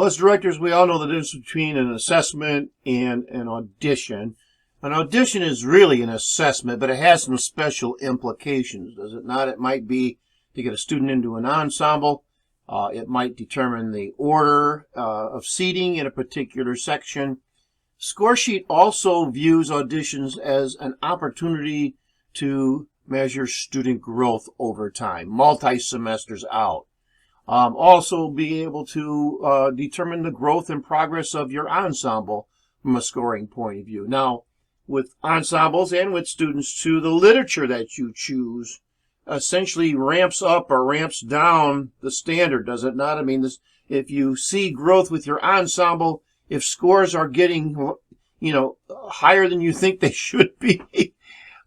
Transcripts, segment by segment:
Well, as directors, we all know the difference between an assessment and an audition. An audition is really an assessment, but it has some special implications, does it not? It might be to get a student into an ensemble. It might determine the order of seating in a particular section. Scoresheet also views auditions as an opportunity to measure student growth over time, multi-semesters out. Also be able to determine the growth and progress of your ensemble from a scoring point of view. Now, with ensembles and with students too, the literature that you choose essentially ramps up or ramps down the standard, does it not? I mean, if you see growth with your ensemble, if scores are getting, higher than you think they should be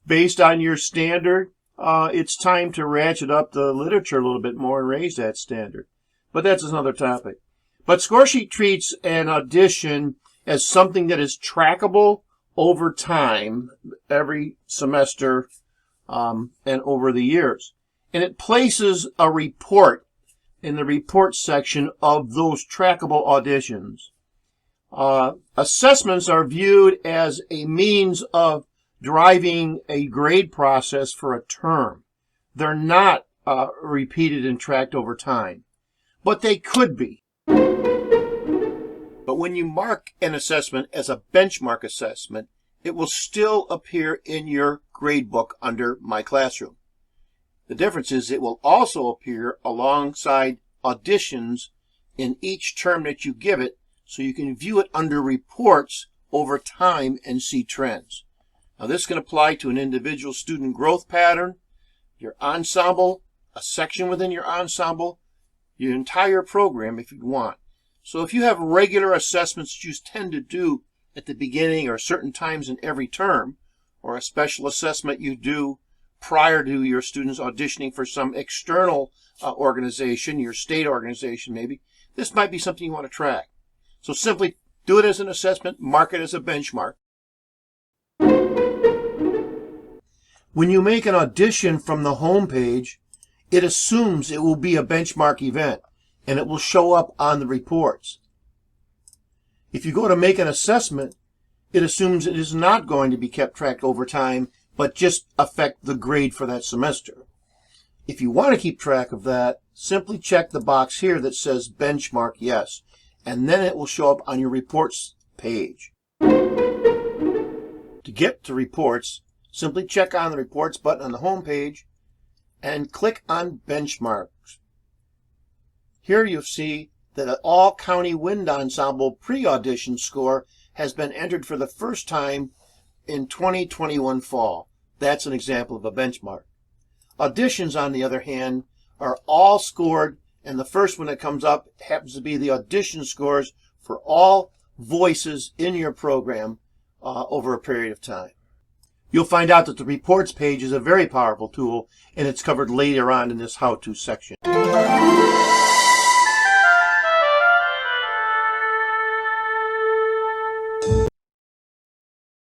based on your standard, it's time to ratchet up the literature a little bit more and raise that standard. But that's another topic. But Scoresheet treats an audition as something that is trackable over time, every semester, and over the years. And it places a report in the report section of those trackable auditions. Assessments are viewed as a means of driving a grade process for a term. They're not repeated and tracked over time, but they could be. But when you mark an assessment as a benchmark assessment, it will still appear in your grade book under My Classroom. The difference is it will also appear alongside auditions in each term that you give it, so you can view it under reports over time and see trends. Now, this can apply to an individual student growth pattern, your ensemble, a section within your ensemble, your entire program if you want. So if you have regular assessments that you tend to do at the beginning or certain times in every term, or a special assessment you do prior to your students auditioning for some external organization, your state organization maybe, this might be something you want to track. So simply do it as an assessment, mark it as a benchmark. When you make an audition from the home page, it assumes it will be a benchmark event, and it will show up on the reports. If you go to make an assessment, it assumes it is not going to be kept track over time, but just affect the grade for that semester. If you want to keep track of that, simply check the box here that says benchmark yes, and then it will show up on your reports page. To get to reports, simply check on the reports button on the home page and click on benchmarks. Here you'll see that an all-county wind ensemble pre-audition score has been entered for the first time in 2021 fall. That's an example of a benchmark. Auditions, on the other hand, are all scored, and the first one that comes up happens to be the audition scores for all voices in your program over a period of time. You'll find out that the reports page is a very powerful tool, and it's covered later on in this how-to section.